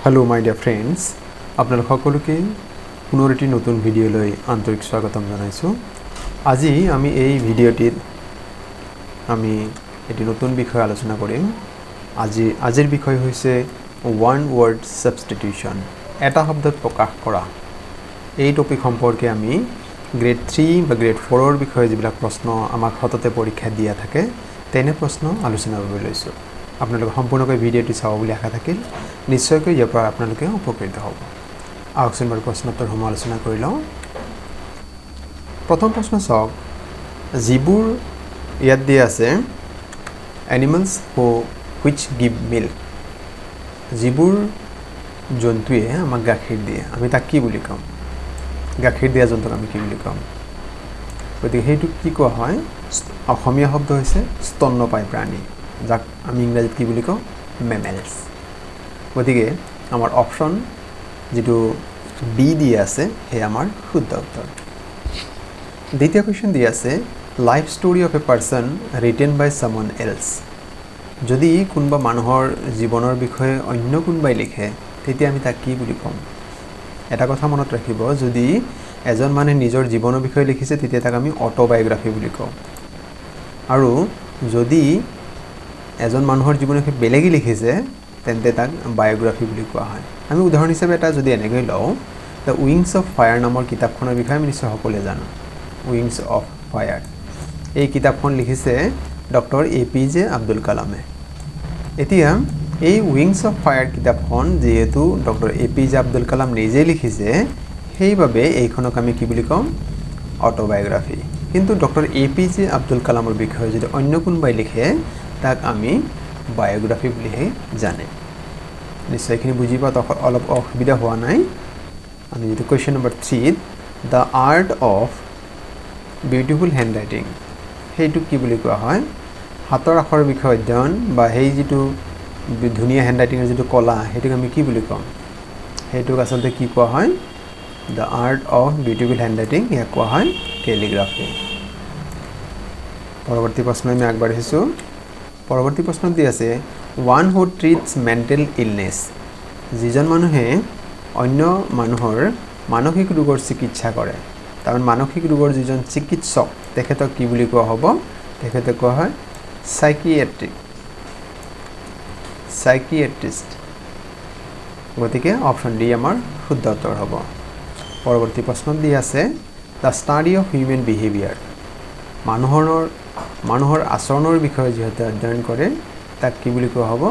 Hello my dear friends, আপনাদেৰ সকলকে পুনৰ এটি নতুন ভিডিওলৈ আন্তৰিক স্বাগতম জনাইছো। আজি আমি এই ভিডিওটিত আমি এটি নতুন বিষয় আলোচনা কৰিম। আজিৰ বিষয় হৈছে one word substitution, এটা শব্দত প্ৰকাশ কৰা। এই টপিক সম্পৰ্কে আমি গ্ৰেড 3 বা গ্ৰেড 4 ৰ বিষয়ে যিবিলাক প্ৰশ্ন আমাক হততে পৰীক্ষা দিয়া থাকে তেনে প্ৰশ্ন আলোচনা কৰিবলৈ লৈছো। আপোনালোকে সম্পূৰ্ণকৈ ভিডিওটি চাও বুলি আশা থাকিল। নিশ্চয়কৈ ইয়াৰ পৰা আপোনালোকে উপকৃত হ'ব। আহকচোন বাৰু প্ৰশ্নোত্তৰ সমালোচনা কৰি লওঁ। প্ৰথম প্ৰশ্ন চাওক, যিবোৰ ইয়াত দিয়া আছে এনিমেলস which give milk, যিবোৰ জন্তুৱে আমাক গাখীৰ দিয়ে আমি তাক কি বুলি কম? গাখীৰ দিয়া জন্তুক আমি কি বুলি কম? গতিকে সেইটো কি কোৱা হয়? অসমীয়া শব্দ হৈছে স্তন্যপায়ী প্ৰাণী, যাক আমি ইংৰাজীত কি বুলি কওঁ? মেমেলস। গতিকে আমাৰ অপশন যেটো বি দিয়া আছে হে আমাৰ শুদ্ধ উত্তৰ। দ্বিতীয় কোৱেশ্চন দিয়া আছে life story of a person written by someone else, যদি কোনবা মানুহৰ জীৱনৰ বিষয়ে অন্য কোনবাই লিখে তেতিয়া আমি তাক কি বুলি কম? এটা কথা মনত ৰাখিব, যদি এজন মানুহে নিজৰ জীৱনৰ বিষয়ে লিখিছে তেতিয়া তাক আমি অটোবায়োগ্ৰাফি বুলি কওঁ, আৰু যদি এজন মানুহৰ জীৱনৰ বিষয়ে বেলেগি লিখিছে তেন্তে তাক বায়োগ্ৰাফি বুলি কোৱা হয়। আমি উদাহৰণ হিচাপে এটা যদি এনেকৈ লওঁ, দ্য উইংছ অফ ফায়াৰ নামৰ কিতাপখনৰ বিষয়ে আমি নিশ্চয় সকলোৱে জানো। উইংছ অফ ফায়াৰ এই কিতাপখন লিখিছে ডক্টৰ APJ আব্দুল কালামে। এতিয়া এই উইংছ অফ ফায়াৰ কিতাপখন যেহেতু ডক্টৰ APJ আব্দুল কালাম নিজে লিখিছে, সেইভাবে এইখনক আমি কি বুলি কম? অটোবায়োগ্ৰাফি। কিন্তু ডক্টৰ APJ আব্দুল কালামৰ বিষয়ে যদি অন্য কোনবাই লিখে তাক আমি বায়োগ্ৰাফি বুলিহে জানে। নিশ্চয় এখিনি বুজি পাত অলপ অসুবিধা হোৱা নাই। আমি যেটো question number 3 the art of beautiful handwriting, সেইটো কি বুলি কোৱা হয়? হাতৰ আখৰৰ বিষয়ে অধ্যয়ন বা সেই যেটো ধুনীয়া হ্যান্ডৰাইটিংৰ যেটো কলা হেতুক আমি কি বুলি কম? হেতুক আসলতে কি কোৱা হয়? দ্য আৰ্ট অফ বিউটিফুল হ্যান্ডৰাইটিং ইয়াক কোৱা হয় কেলিগ্ৰাফি। পৰৱৰ্তী প্ৰশ্ন আমি আগবাঢ়িছো। পৰৱৰ্তী প্ৰশ্ন দি আছে ওয়ান হু ট্ৰিটস মেন্টাল ইলনেস, যিজন মানুহে অন্য মানুহৰ মানসিক ৰোগৰ চিকিৎসা কৰে, তাৰ মানসিক ৰোগৰ যিজন চিকিৎসক তেখেতক কি বুলি কোৱা হ'ব? তেখেতক কোৱা হয় সাইকিয়াট্ৰিষ্ট। গতিকে অপশন ডি আমাৰ শুদ্ধ উত্তৰ হ'ব। পৰৱৰ্তী প্ৰশ্ন দি আছে the study of human behaviour, মানুহৰ আচৰণৰ বিষয়ে যিহেতু অধ্যয়ন কৰে তাক কি বুলি কোৱা হ'ব?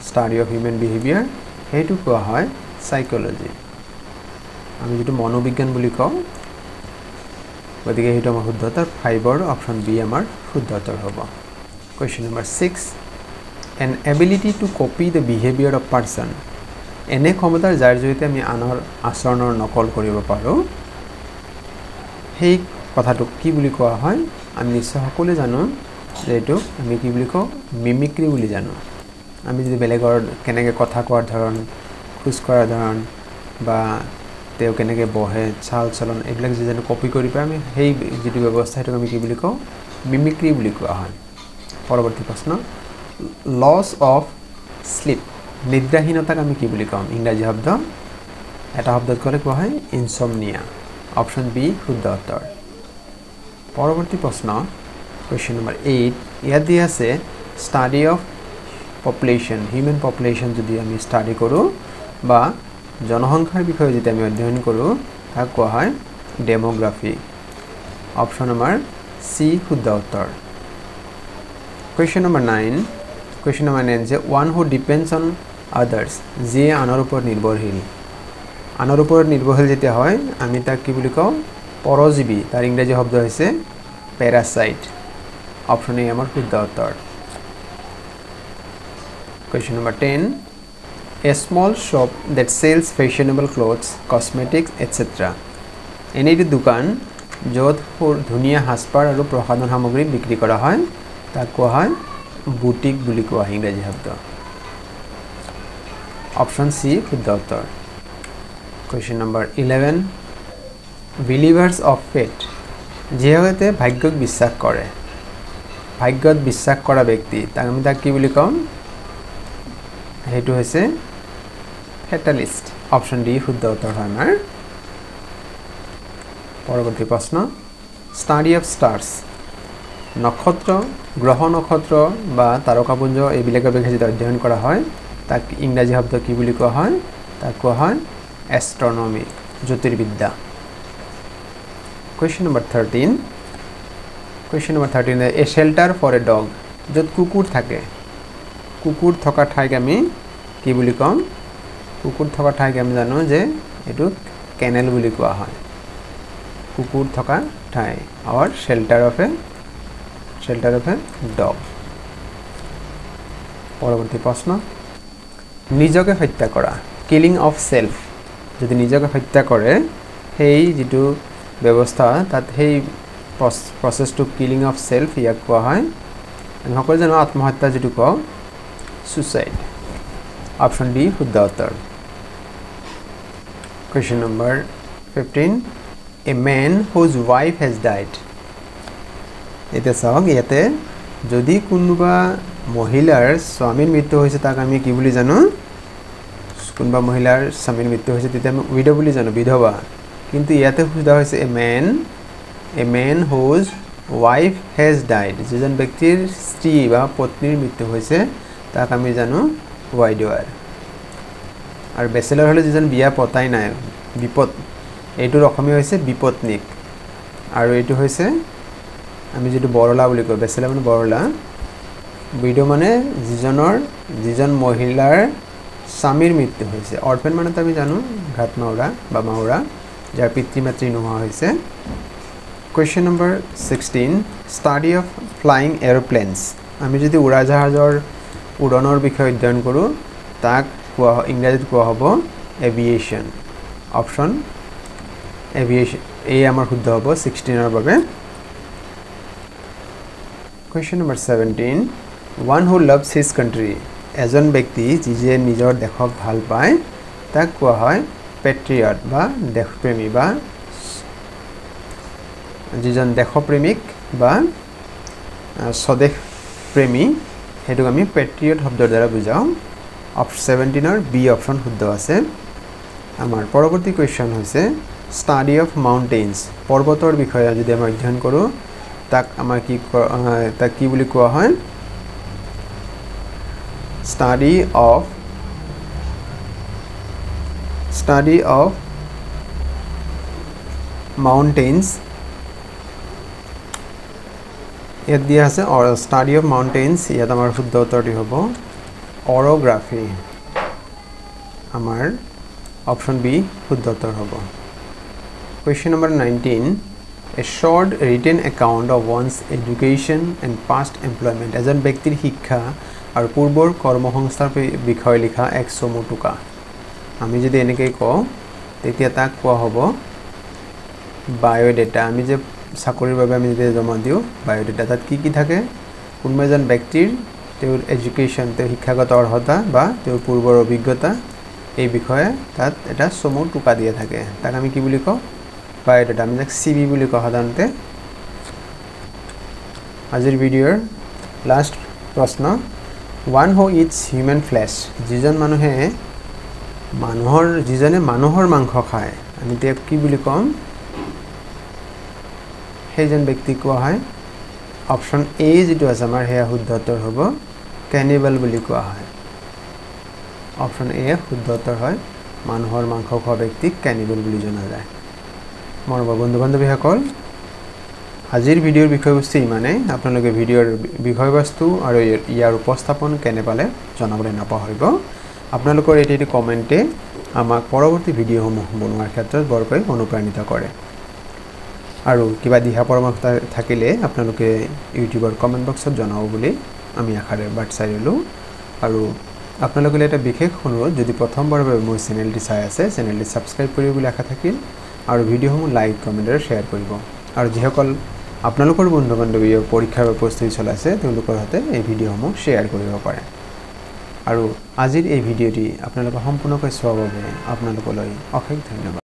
ষ্টাডি অফ হিউমেন বিহেভিয়াৰ সেইটো কোৱা হয় সাইকোলজি, আমি যেটো মনোবিজ্ঞান বুলি কওঁ। গতিকে সেইটো আমাৰ শুদ্ধ উত্তৰ। 5 ৰ অপশন বি আমাৰ শুদ্ধ উত্তৰ হ'ব। Question number 6 N ability to copy the behaviour of person, এনে ক্ষমতাৰ যাৰ জৰিয়তে আমি আনৰ আচৰণৰ নকল কৰিব পাৰোঁ, সেই কথাটোক কি বুলি কোৱা হয়? আমি নিশ্চয় সকলোৱে জানো যে এইটোক আমি কি বুলি কওঁ? মিমিক্ৰি বুলি জানো। আমি যদি বেলেগৰ কেনেকৈ কথা কোৱাৰ ধৰণ, খোজ কঢ়াৰ ধৰণ বা তেওঁ কেনেকৈ বহে, চাল চলন এইবিলাক যদি কপি কৰি পাই আমি সেই যেটো ব্যৱস্থা হেতুক আমি কি বুলি কওঁ? মিমিক্ৰি বুলি কোৱা হয়। পৰৱৰ্তী প্ৰশ্ন লছ অফ স্লিপ, নিদ্ৰাহীনতাক আমি কি বুলি কম? ইংৰাজী শব্দ এটা শব্দত ক'লে কোৱা হয় ইনসমনিয়া। অপশন বি শুদ্ধ উত্তৰ। পৰৱৰ্তী প্ৰশ্ন কোৱেশ্চন নম্বৰ 8 ইয়াত দিয়া আছে study of population, human population যদি আমি ষ্টাডি কৰোঁ বা জনসংখ্যাৰ বিষয়ে যদি আমি অধ্যয়ন কৰোঁ তাক কোৱা হয় ডেমোগ্ৰাফি। অপশন আমাৰ সি শুদ্ধ উত্তৰ। কোৱেশ্চন নম্বৰ 9 যে ওয়ান হু ডিপেন্ডস অন আদাৰ্স, যিয়ে আনৰ ওপৰত নিৰ্ভৰশীল। আনৰ ওপৰত নিৰ্ভৰশীল যেতিয়া হয় আমি তাক কি বুলি কওঁ? পৰজীৱী। তাৰ ইংৰাজী শব্দ হৈছে প্যাৰাসাইট। অপশন এ আমাৰ শুদ্ধ উত্তৰ। Question number 10 a small shop that sells fashionable clothes, cosmetics etc, এনে এটি দোকান য'ত ধুনীয়া সাজপাৰ আৰু প্ৰসাধন সামগ্ৰী বিক্ৰী কৰা হয় তাক কোৱা হয় বুটিক বুলি কোৱা হয় ইংৰাজী শব্দ। অপশন সি শুদ্ধ উত্তৰ। কোৱেশ্চন নম্বৰ 11 বিলিভাৰ্স অফ ফেট, যিহেতু ভাগ্যক বিশ্বাস কৰে, ভাগ্যত বিশ্বাস কৰা ব্যক্তি তাক আমি তাক কি বুলি কম? সেইটো হৈছে ফেটালিষ্ট অপশন ডি শুদ্ধ উত্তৰ হয় আমাৰ পৰৱৰ্তী প্ৰশ্ন স্টাডি অফ স্টাৰ্স নক্ষত্ৰ গ্ৰহ নক্ষত্ৰ বা তাৰকাপুঞ্জ এইবিলাকৰ বিষয়ে যদি অধ্যয়ন কৰা হয় তাক ইংৰাজী শব্দ কি বুলি কোৱা হয় তাক কোৱা হয় astronomy জ্যোতিৰ্বিদ্যা question number 13 a shelter for a dog য'ত কুকুৰ থাকে কুকুৰ থকা ঠাইক আমি কি বুলি কম কুকুৰ থকা ঠাইক আমি জানো যে এটো কেনেল বুলি কোৱা হয় কুকুৰ থকা ঠাই or shelter of a dog পৰৱৰ্তী প্ৰশ্ন নিজকে হত্যা কৰা কিলিং অফ সেলফ যদি নিজকে হত্যা কৰে সেই যেটো ব্যৱস্থা তাত সেই প্ৰসেসটো কিলিং অফ সেলফ ইয়াক কোৱা হয় আমি সকলো জানো আত্মহত্যা যেটো কও সুইসাইড অপশন ডি শুদ্ধ উত্তৰ question number 15 a man whose wife has died এটা চাওক ইয়াতে যদি কোনোবা মহিলাৰ স্বামীৰ মৃত্যু হৈছে তাক আমি কি বুলি জানো কোনোবা মহিলাৰ স্বামীৰ মৃত্যু হৈছে তেতিয়া আমি উইডো বুলি জানো বিধৱা কিন্তু ইয়াতে সুধা হৈছে a man whose wife has died যিজন ব্যক্তিৰ স্ত্ৰী বা পত্নীৰ মৃত্যু হৈছে তাক আমি জানো widower আৰু বেচেলাৰ হলে যিজন বিয়া পতাই নাই বিপদ এইটোৰ অসমীয়া হৈছে বিপত্নীক আৰু এইটো হৈছে আমি যেটো বৰলা বুলি কওঁ বেচেলা মানে বৰলা উইডো মানে যিজন মহিলাৰ স্বামীৰ মৃত্যু হৈছে অৰফেন মানে আমি জানো ঘাট মাউৰা বা মাউৰা যাৰ পিতৃ মাতৃ নোহোৱা হৈছে question number 16 study of flying airplanes আমি যদি উৰাজাহাজৰ উৰণনৰ বিষয়ে অধ্যয়ন কৰো তাক কোৱা ইংৰাজীত কোৱা হ'ব এভিয়েশন অপশন এভিয়েশন এই আমাৰ শুদ্ধ হ'ব 16 ৰ বাবে question number 17 one who loves his country এজন ব্যক্তি যিয়ে নিজৰ দেশক ভাল পায় তাক কোৱা হয় পেট্ৰিয়ট বা দেশপ্ৰেমী বা যিজন দেশপ্ৰেমিক বা স্বদেশ প্ৰেমী হেতু আমি পেট্ৰিয়ট শব্দৰ দ্বাৰা বুজাও অপশন 17 ৰ বি অপশন শুদ্ধ আছে আমাৰ পৰৱৰ্তী কোৱেশ্চন হৈছে স্টাডি অফ মাউন্টেইনছ পৰ্বতৰ বিষয়ে যদি আমি অধ্যয়ন কৰো তাক আমাৰ কি বুলি কোৱা হয় study of mountains ইয়াত দিয়া আছে or study of mountains ইয়াত আমাৰ শুদ্ধ উত্তৰটি হ'ব orography আমাৰ অপশন বি শুদ্ধ উত্তৰ হ'ব question number 19 a short written account of one's education and past employment এজন ব্যক্তিৰ শিক্ষা আৰু পূৰ্বৰ কৰ্মসংস্থাৰ বিষয়ে লিখা এক চমু টুকা আমি যদি এনেকৈ কওঁ তেতিয়া তাক কোৱা হ'ব বায়োডাটা আমি যে চাকৰিৰ বাবে আমি যে জমা দিও বায়োডাটা তাত কি থাকে কোনোবা এজন ব্যক্তিৰ তেওঁৰ এডুকেশ্যন তেওঁৰ শিক্ষাগত অৰ্হতা বা তেওঁৰ পূৰ্বৰ অভিজ্ঞতা এই বিষয়ে তাত এটা চমু টুকা দিয়া থাকে তাক আমি কি বুলি কওঁ বায়োডাটা আমি যাক সিভি বুলি কওঁ সাধাৰণতে আজিৰ ভিডিঅ'ৰ লাষ্ট প্ৰশ্ন one who eats human flesh যিজন মানুহে মানুহৰ মাংস খায় আমি তে কি বুলি কম সেইজন ব্যক্তি কোৱা হয় অপশন এ যেটো আছে আমাৰ হেয়া শুদ্ধ উত্তৰ হ'ব ক্যানিবল বুলি কোৱা হয় অপশন এ শুদ্ধ উত্তৰ হয় মানুহৰ মাংস খোৱা ব্যক্তিক ক্যানিবল বুলি জনা যায় মোৰ বন্ধু-বান্ধৱীসকল আজিৰ ভিডিঅ'ৰ বিষয়বস্তু ইমানে আপোনালোকে ভিডিঅ'ৰ বিষয়বস্তু আৰু ইয়াৰ উপস্থাপন কেনে পালে জনাবলৈ নাপাহৰিব আপোনালোকৰ এটি কমেন্টে আমাক পৰৱৰ্তী ভিডিঅ'সমূহ বনোৱাৰ ক্ষেত্ৰত বৰকৈ অনুপ্ৰাণিত কৰে আৰু কিবা দিহা পৰামৰ্শ থাকিলে আপোনালোকে ইউটিউবৰ কমেন্ট বক্সত জনাব বুলি আমি আশাৰে বাট চাইলো আৰু আপোনালোকে এটা বিশেষ অনুৰোধ যদি প্ৰথমবাৰৰ বাবে মোৰ চেনেলটি চাই আছে চেনেলটি সাবস্ক্ৰাইব কৰিব বুলি আশা থাকিল আৰু ভিডিঅ'সমূহ লাইক কমেন্ট আৰু শেয়াৰ কৰিব আৰু যিসকল আপোনালোকৰ বন্ধু-বান্ধৱীৰ পৰীক্ষাৰ প্ৰস্তুতি চলাইছে তেওঁলোকৰ হাতে এই ভিডিঅ'সমূহ শেয়াৰ কৰিব পাৰে আৰু আজিৰ এই ভিডিঅ'টি আপোনালোকে সম্পূৰ্ণকৈ চোৱাৰ বাবে আপোনালোকলৈ অশেষ ধন্যবাদ